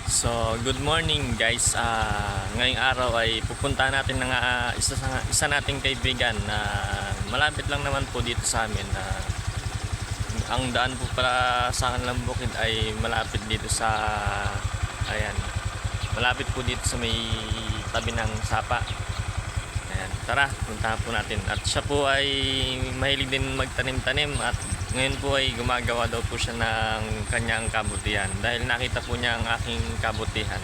So, good morning guys. Ngayong araw ay pupunta natin ng isa nating kaibigan na malapit lang naman po dito sa amin. Ang daan po para sa kanilang bukid ay malapit dito sa ayan. Malapit po dito sa may tabi ng sapa. Ayan, tara, puntahan po natin. At siya po ay mahilig din magtanim-tanim at ngayon po ay gumagawa daw po siya ng kanyang kabutihan dahil nakita po niya ang aking kabutihan.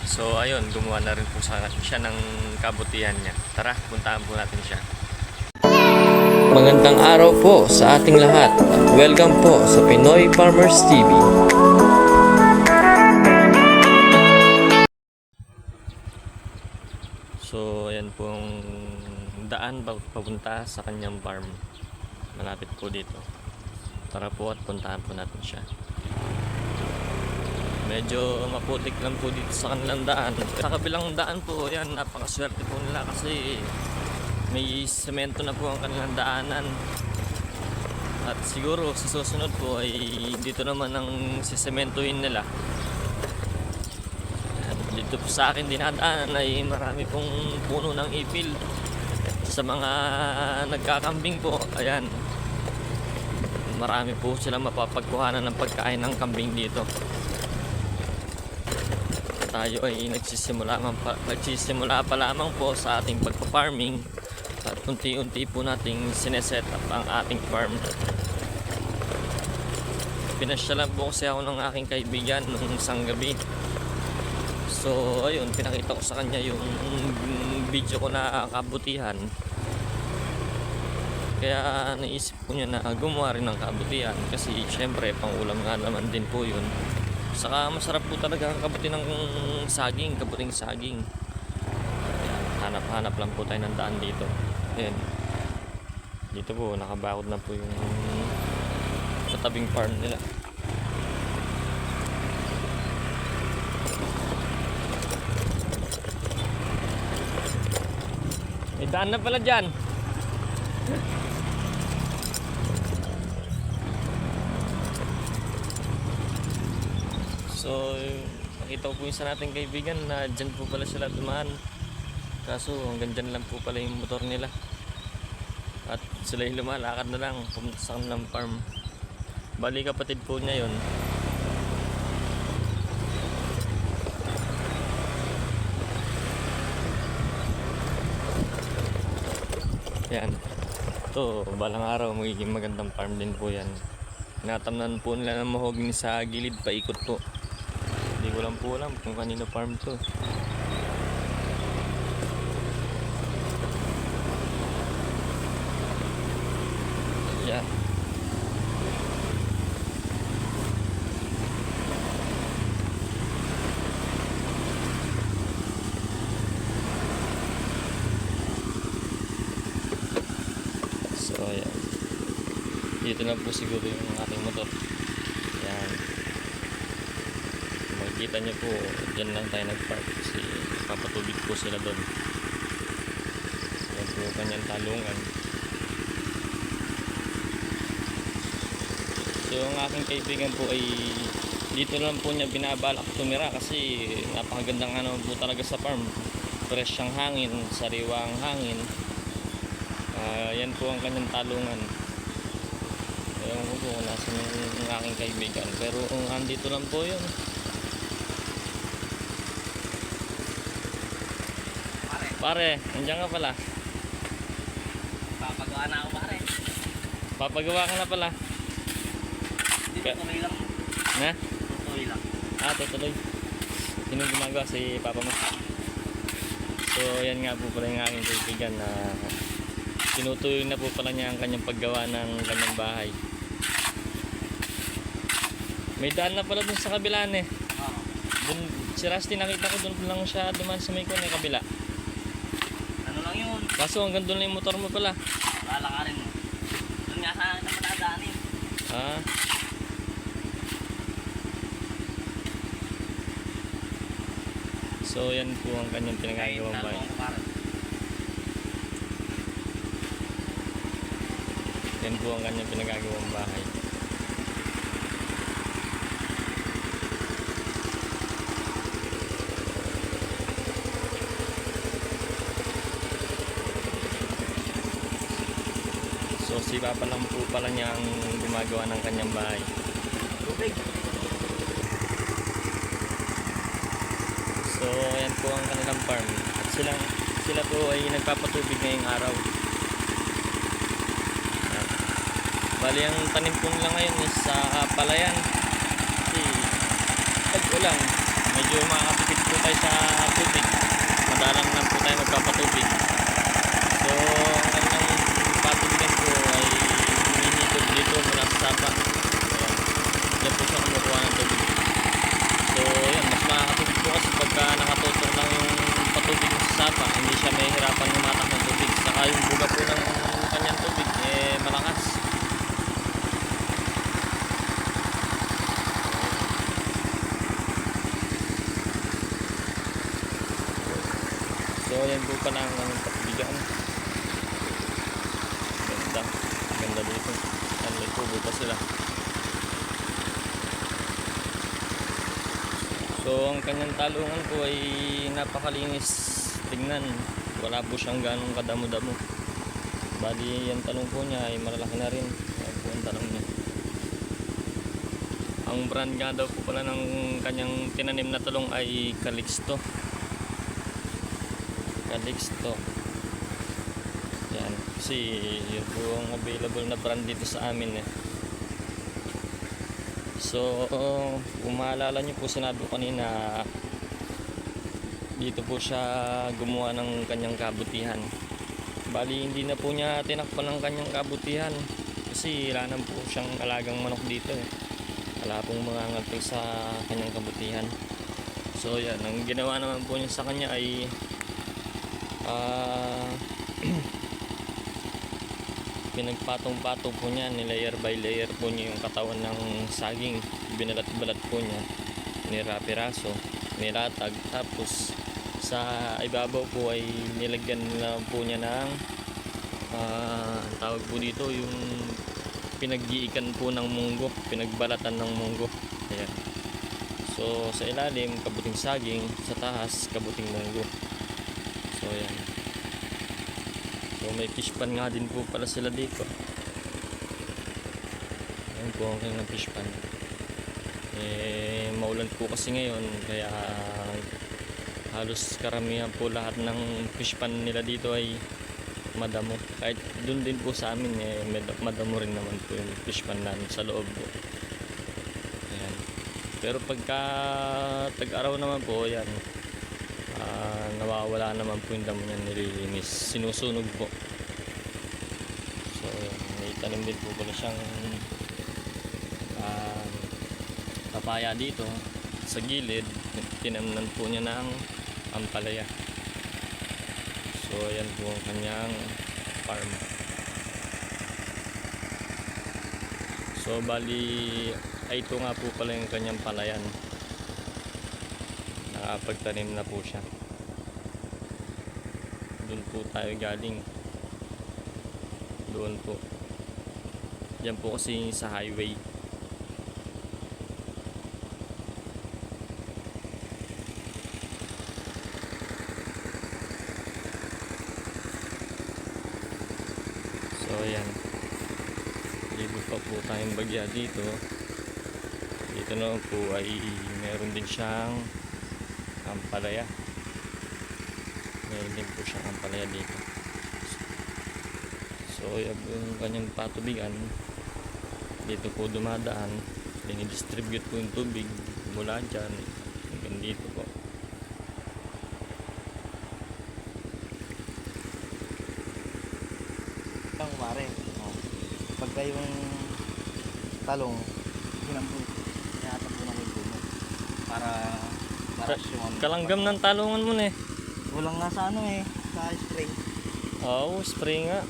So ayun, gumawa na rin po siya ng kabutihan niya. Tara, puntahan po natin siya. Magandang araw po sa ating lahat at welcome po sa Pinoy Farmers TV. So ayan po ang daan papunta sa kanyang farm. Malapit po dito. Tara po at puntahan po natin siya. Medyo maputik lang po dito sa kanilang daan. Sa kabilang daan po, yan, napakaswerte po nila kasi may semento na po ang kanilang daanan. At siguro sa susunod po ay dito naman ang sisementohin nila. At dito po sa akin dinadaanan ay marami pong puno ng ipil. Sa mga nagkakambing po, ayan, marami po sila mapapagkuhanan ng pagkain ng kambing dito. Tayo ay nagsisimula pa lamang po sa ating pagpa-farming at unti-unti po nating sineset up ang ating farm. Pinasyalan po kasi ako ng aking kaibigan nung isang gabi. So ayun, pinakita ko sa kanya yung video ko na kabutihan. Kaya naisip ko niya na gumawa rin ng kabutihan kasi syempre pang ulam nga naman din po yun. Saka masarap po talaga ang kabuti ng saging, kabuting saging. Ayan, hanap-hanap lang po tayo ng daan dito. Ayan. Dito po, nakabakod na po yung katabing farm nila. May daan na pala dyan. So, nakita ko po yung isa nating kaibigan na dyan po pala sila dumaan. Kaso hanggang dyan lang po pala yung motor nila. At sila yung lumalakad na lang pumunta sa kanilang farm. Bali kapatid po niya yun. Yan. Ito, balang araw magiging magandang farm din po yan. Natamnan po nila ng mahogany sa gilid, paikot po. Hindi ko lang po alam kung kanino farm to. Yeah. So, ayan. Dito na po siguro yung ating motor. Ayan. Makikita nyo po, dyan lang tayo nag-park kasi papatubig po sila doon. Ayan po kanyang talungan. So ang aking kaibigan po ay dito lang po niya binabalak tumira kasi napakagandang ano po talaga sa farm. Fresh ang hangin, sariwa ang hangin. Yan po ang kanyang talungan. Ewan ko po kung nasan yung aking kaibigan, pero andito lang po yun. Pare, nandiyan ka pala. Papagawa na ako pare. Papagawa ka na pala. Hindi tutuloy lang. Na? Tutuloy lang. Tutuloy. Sino gumagawa? Si Papa mo. So yan nga po pala yung aking kaibigan na tinutuloy na po pala niya ang kanyang paggawa ng kanyang bahay. May daan na pala dun sa kabilaan eh. Oo. Dun, si Rusty nakita ko dun lang siya duman sa may kone kabila. Ano lang yun? Kaso hanggang dun lang yung motor mo pala. Lalakarin mo. Doon nga sana kita matadaanin. Ah. So yan po ang kanyang pinagagawang bahay. Talong ko pare. Yan po ang kanyang pinagagawang bahay. papa lang po pala niya ang gumagawa ng kanyang bahay. Tubig. So ayan po ang kanilang farm. At sila po ay nagpapatubig ngayong araw. Ayan. Bali ang tanim po nila ngayon is sa palayan. Kasi pag ulan, medyo makakatipid po tayo sa tubig. Madalang lang po tayo magpapatubig. So ang kanilang patubigan po ay humihinitog dito mula sa sapa. Ayan. Diyan po siya kumukuha ng tubig. So yun, mas makakatubig po kasi pagka nakatutok lang yung patubig sa sapa, hindi siya mahihirapan humatak ng tubig. Saka yung buga po ng kanyang tubig malakas. So yan po pala ang patubigan. Ganda dito. Yan, may tubo pa sila. So ang kanyang talungan po ay napakalinis tingnan. Wala po siyang ganong kadamo-damo. Bali yung talong po niya ay malalaki na rin. Ayan po ang talong niya. Ang brand nga daw po pala ng kanyang tinanim na talong ay Calixto. Calixto. Yan. Kasi yun po ang available na brand dito sa amin eh. So, kung maalala nyo po, sinabi ko kanina, dito po siya gumawa ng kanyang kabutihan. Bali, hindi na po niya tinakpan ng kanyang kabutihan kasi wala na po siyang alagang manok dito eh. Wala pong mga ngalping sa kanyang kabutihan. So, yan. Ang ginawa naman po niya sa kanya ay pinagpatong-patong po niya, nilayer by layer po niya yung katawan ng saging, binalat-balat po niya, nirapiraso, nilatag, tapos sa ibabaw po ay nilagyan na po niya ng tawag po dito yung pinag-iikan po ng munggo, pinagbalatan ng munggo. Ayan. So sa ilalim kabuting saging, sa taas kabuting munggo. So ayan. So may fish pan nga din po pala sila dito. Ayan po ang kanilang fish pan. Maulan po kasi ngayon kaya halos karamihan po lahat ng fish pan nila dito ay madamo. Kahit dun din po sa amin madamo rin naman po yung fish pan namin sa loob po. Ayan. Pero pagka tag-araw naman po, ayan, nawawala naman po yung damo niya, nililinis, sinusunog po. So may tanim din po pala siyang papaya dito sa gilid, tinamnan po niya ng ampalaya. So ayan po ang kanyang farm. So bali ay ito nga po pala yung kanyang palayan. Nakapagtanim na po siya. Doon po tayo galing. Doon po. Diyan po kasi sa highway. So ayan. Libo pa po tayong bagya dito. Dito naman po ay meron din siyang ampalaya. Meron din po siyang ampalaya dito. So yung kanyang patubigan dito po dumadaan, dinidistribute po yung tubig mula dyan hanggang dito po. Ang mare. Pagka yung talong, hinambun, tinatampo na ko yung puno. Para yung ano. Kalanggam ng talungan mo na eh. Walang nga sa ano eh, sa spray. Oo, spray nga.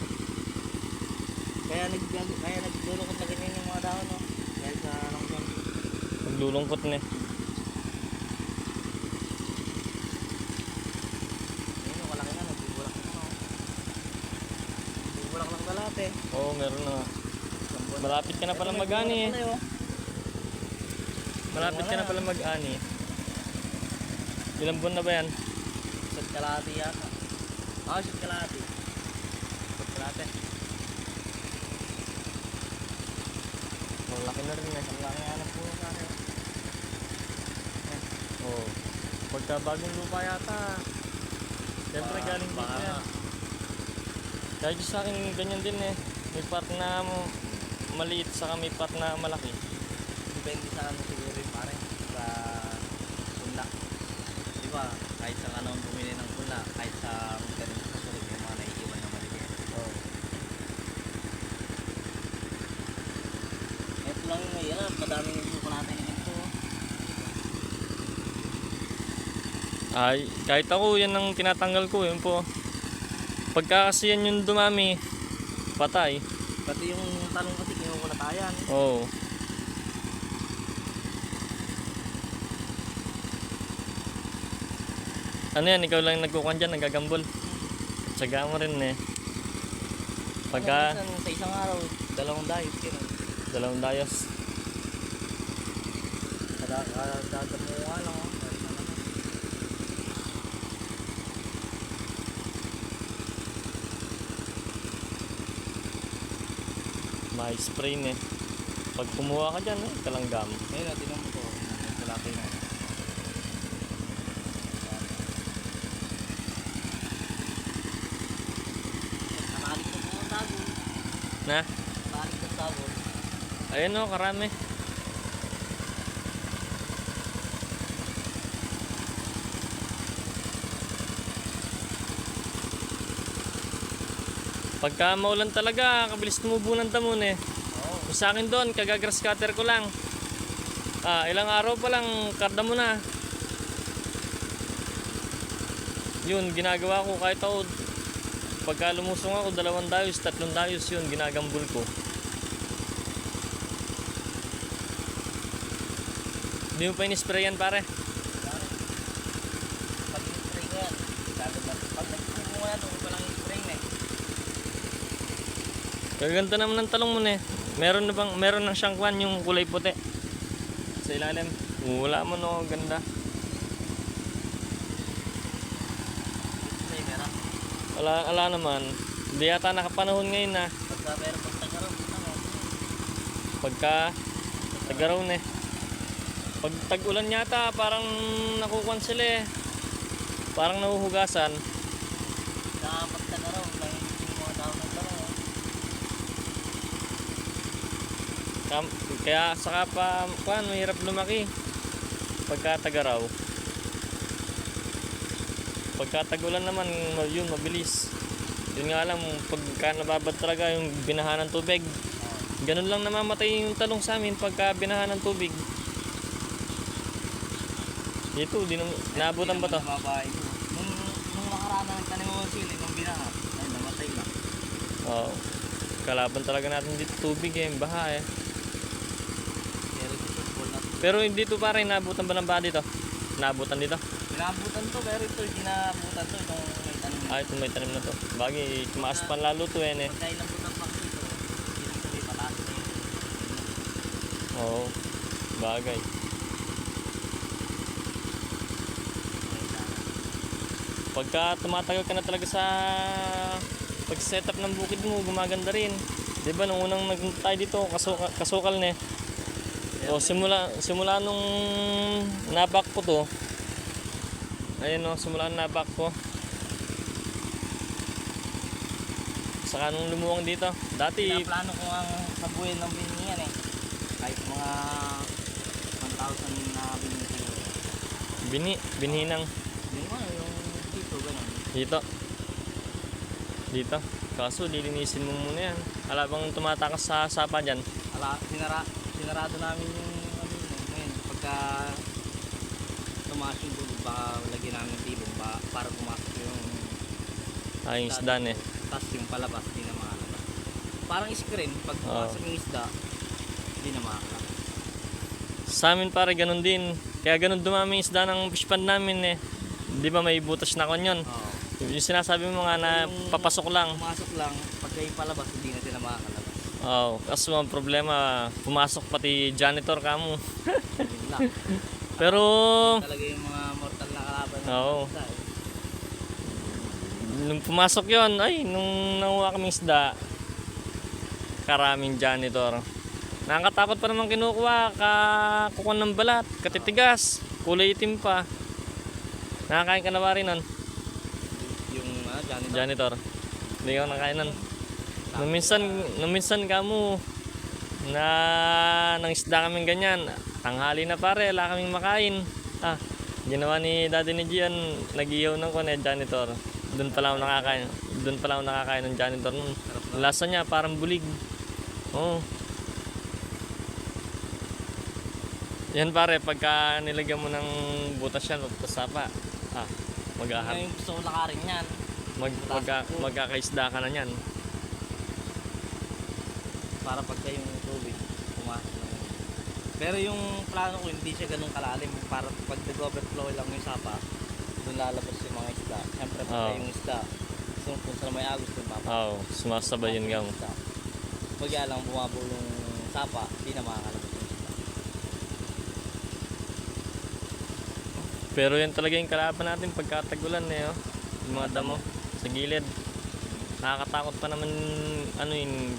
Kaya naglulungkot na ganyan yung mga dahon, no? Dahil sa longson. Maglulungkot na eh. Ayun, malaki na, nagbubulak na, no? Nagbubulak lang balat eh. Oo, meron na. Malapit ka na pala mag-ani eh. Malapit ka na pala mag-ani. Ilang buwan na ba yan? Isang kalahati yata. Isang kalahati. Isang kalahati. Malaki na rin eh. Ang laki nga ng puno sa akin. Oo. Pagka bagong lupa yata. Siyempre galing dito baka- yan. Kaya sa akin ganyan din eh. May part na maliit saka may part na malaki. Depende sa ano siguro yung pare. Sa punla. Di ba? Kahit sa kanong bumili ng punla, kahit sa ganun sa sulit yung mga naiiwan na maliliit. Oo. Ito lang yung mahirap. Madaming yung suko natin ito. Ay, kahit ako yan ang tinatanggal ko. Yun po. Pagka kasi yan yung dumami, patay. Pati yung talong kasi kinukulatayan. Oo. Ano yan, ikaw lang nagkukuhan dyan, nagagambol. Tsaga mo rin eh. Pagka Minsan, sa isang araw, 2 dayos yun. 2 dayos. Kadadamuha lang oh. May spray eh. Pag kumuha ka dyan, kalanggam. Ngayon, tinan mo to. Ito laki na. Nakalik na po ang sabon. Na? Nakalik na sabon. Ayun o, karami. Pagka maulan talaga, kabilis tumubo ng tamon eh. Oo. Kung sa akin doon, kagagrass cutter ko lang. Ilang araw pa lang, karda mo na. Yun, ginagawa ko kahit ako. Pagka lumusong ako, 2 dayos, 3 dayos yun, ginagambol ko. Hindi mo pa in-sprayan pare? Pag in-spray ko yan, pag nagpupunga na ito, palang in-spray na eh. Gaganda naman ng talong mo eh. Meron ng siyang kwan yung kulay puti sa ilalim. Wala mo no, ganda. May meron. Wala naman. Hindi yata nakapanahon ngayon na. Pagka meron pag tagaraw, ano? Pagka tagaraw eh. Pag tag-ulan yata, parang nakukuhan sila eh. Parang nahuhugasan. Sa pag tagaraw, nanginig yung mga tao ng taro. Kaya saka pa, mahirap lumaki. Pagka tagaraw. Pagka tag-ulan naman, yun, mabilis. Yun nga lang, pagka nababad talaga yung binahan ng tubig. Ganun lang namamatay yung talong sa amin pagka binahan ng tubig. Dito, naabutan ba to? Babae ko. Nung nakaraan na nagtanim mo ng sili, nung binaha, ay namatay na. Oo. Kalaban talaga natin dito tubig eh, baha eh. Pero dito, full na. Pero hindi to pare, naabutan ba ng baha dito? Naabutan dito? Pinabutan to, pero ito, hindi nabutan to. Itong may tanim na. Ay, kung may tanim na to. Bagay, tumaas pa lalo to eh. Pagka ilang butan pa dito, hindi sabi pataas na yun. Oo. Bagay. Pagka tumatagal ka na talaga sa pag-setup ng bukid mo, gumaganda rin. 'Di ba nung unang nagpunta tayo dito, kasukal na eh. O simula nung nabak ko to. Ayun no, simula nung nabak ko. Saka nung lumuwang dito. Dati Pinaplano ko ang sabuhin ng biningan eh. Kahit mga 1,000 na biningan. binhinang Yung ano, yung dito, gano'n. dito. Kaso lilinisin mo muna yan. Wala bang tumatakas sa sapa dyan? Sinarado namin yung ano yun. Ngayon, pagka tumaas yung tubig, baka lagyan namin ng tibong para pumasok yung Ay, isda eh. tapos yung palabas, hindi na makalabas. Parang screen, pag pumasok yung isda, hindi na makalabas. Sa amin pare ganun din. Kaya ganun dumami yung isda ng fish pond namin eh. Di ba may butas na kon yun? Oo. Yung sinasabi mo nga na papasok lang. Pumasok lang, pagka yung palabas, hindi na sila makakalabas. Oo, kaso ang problema, pumasok pati janitor ka mo. Yun lang. Pero, Talaga yung mga mortal na kalaban ng Oo. isda eh. nung pumasok yon ay, nung nanguha kaming isda, karaming janitor. Nakakatakot pa naman kinukuha, kukuha ng balat, katitigas, kulay itim pa. Nakakain ka na ba rin nun? Yung janitor. Janitor. Hindi ka nakain nun. Nung minsan ka mo, nang isda kaming ganyan, tanghali na pare, wala kaming makain. Ginawa ni daddy ni Gian, nag-iyaw ng janitor. Doon pala ako nakakain ng janitor nun. Lasa niya parang bulig. Oo. Yan pare, pagka nilagyan mo ng butas yan, sapa, mag-ahap. Ngayon gusto ko lakarin yan. Magkakaisda ka na yan. Para pagka yung tubig pumasok na yun. Pero yung plano ko hindi siya ganun kalalim. Para pag nag-overflow lang yung sapa, doon lalabas yung mga isda. Siyempre pagka yung isda, kung saan may agos doon papasok. Oo, sumasabay yun gang. Pagka lang bumabo yung sapa, hindi na makakalabas yung isda. Pero yan talaga yung kalaban natin pagkatagulan oh. Yung mga damo sa gilid. Nakakatakot pa naman yun,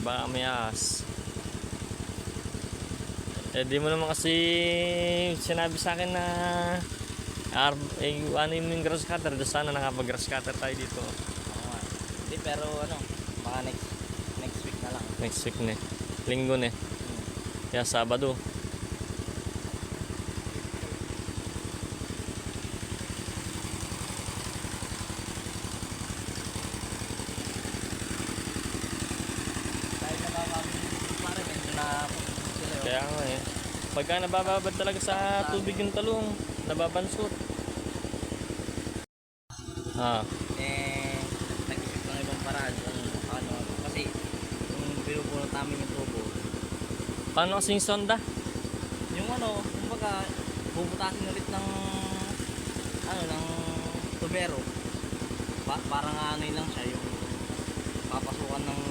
baka may ahas. Di mo naman kasi sinabi sa akin na ano yung grass cutter. Sana nakapag-grass cutter tayo dito. Oo nga. Hindi, pero baka next week na lang. Next week na linggo na kaya Sabado. Dahil nabababing pare, medyo na sila yun. Kaya nga pagka nabababad talaga sa tubig yung talong, nababansot. Nag-isip ng ibang paraan kung kasi kung binubunot namin yung tubo, Paano kasing sonda? yung kumbaga bubutasin ulit ng tubero. Parang lang siya, yung papasukan ng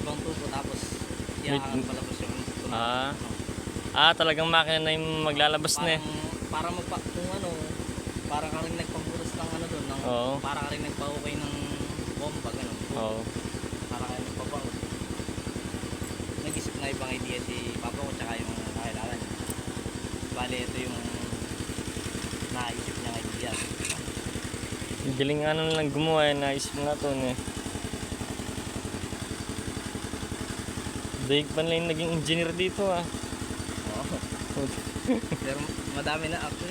ibang tubo tapos iyakan palabas yung tubo. Talagang makina na yung maglalabas na Para para ka rin nagpambutas ng doon, Oo. para ka rin nagpa-okay ng bomba, ganun. Oo. Para ka rin nagpabango. Nag-isip na ibang idea si Papa ko tsaka yung kakilala niya. Bale, ito yung naisip niyang idea. Galing nga lang gumawa naisip nga to Daig pa nila yung naging engineer dito Oo. Pero madami na kasi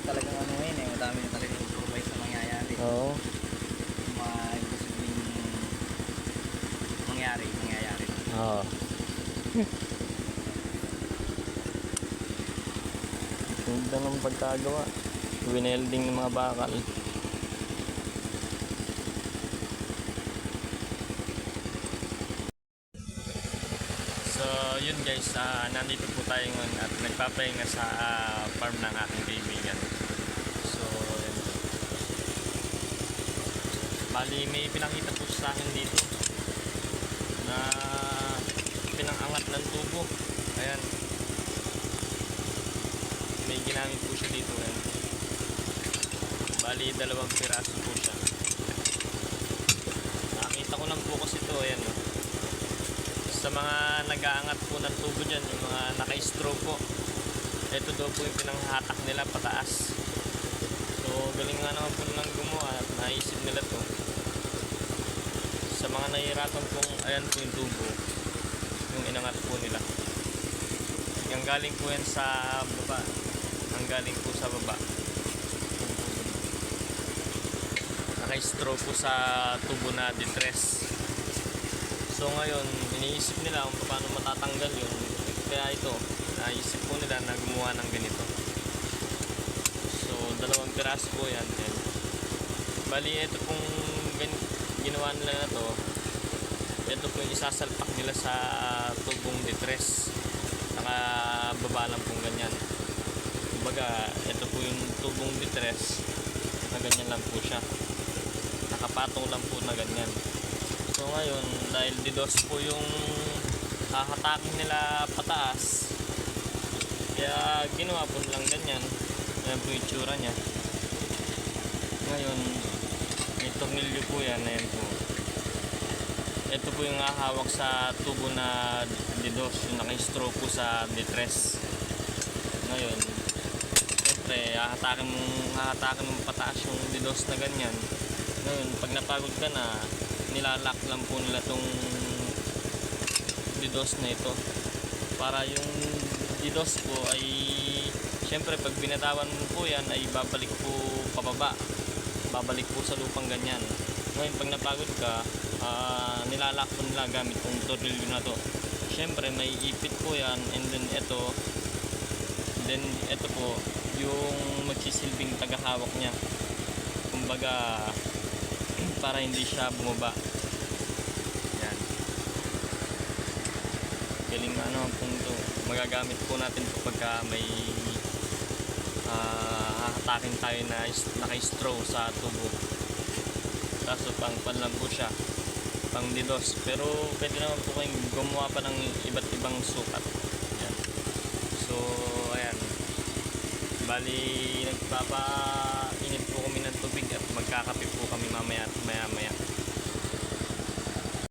talagang ngayon madami na talagang improvise na nangyayari. Oo. Imposibleng nangyayari. Oo. Ganda ng pagkagawa. Winelding ng mga bakal. So yun guys, nandito po tayo ngayon at nagpapahinga sa farm ng aking kaibigan. So yun. Bali may pinakita po sa akin dito na pinangangat ng tubo. Ayan. May ginamit po siya dito. Ayan. Bali 2 piraso po siya. Nakita ko lang po kasi ito. Ayan o. Sa mga nag-aangat po ng tubo dyan, yung mga naka-straw po, ito daw po yung pinanghatak nila pataas. So galing nga naman po nilang gumawa at naisip nila to. Sa mga nahihirapan pong, ayan po yung tubo, yung inangat po nila. Yung galing po yan sa baba, ang galing po sa baba, naka-straw po sa tubo na distress. So ngayon, iniisip nila kung paano matatanggal yun. Kaya ito, naisip po nila na gumawa ng ganito. So 2 piraso po yan. Bali, ito pong ginawa nila na to, ito po yung isasalpak nila sa tubong distress. Nakababa lang pong ganyan. Kumbaga, ito po yung tubong distress na ganyan lang po siya. Nakapatong lang po na ganyan. So ngayon, dahil didos po yung hahatakin nila pataas, kaya ginawa po nilang ganyan. Ayan po yung itsura nya. Ngayon, may tornilyo po yan. Ayan po. ito po yung hahawak sa tubo na D2, yung naka-stroke po sa D3. Ngayon, siyempre, hahatakin mong pataas yung D2 na ganyan. Ngayon, pag napagod ka na, nilalak lang po nila tong D2 na ito. Para yung D2 po ay, siyempre, pag binatawan mo po yan, ay babalik po pababa. Babalik po sa lupang ganyan. Ngayon, pag napagod ka, nilalak po nila gamit tong tornilyo na to. Siyempre, may ipit po yan, and then ito po yung magsisilbing tagahawak niya, kumbaga para hindi siya bumaba. Yan, galing ano ang punto, magagamit po natin ito pagka may hahatakin tayo na naka-straw sa tubo, kaso pang panlambo siya, pang didos. Pero pwede naman po kayong gumawa pa ng iba't ibang sukat. Yan. So ayan, bali nagpapainit po kami ng tubig at magkakape po kami mamaya.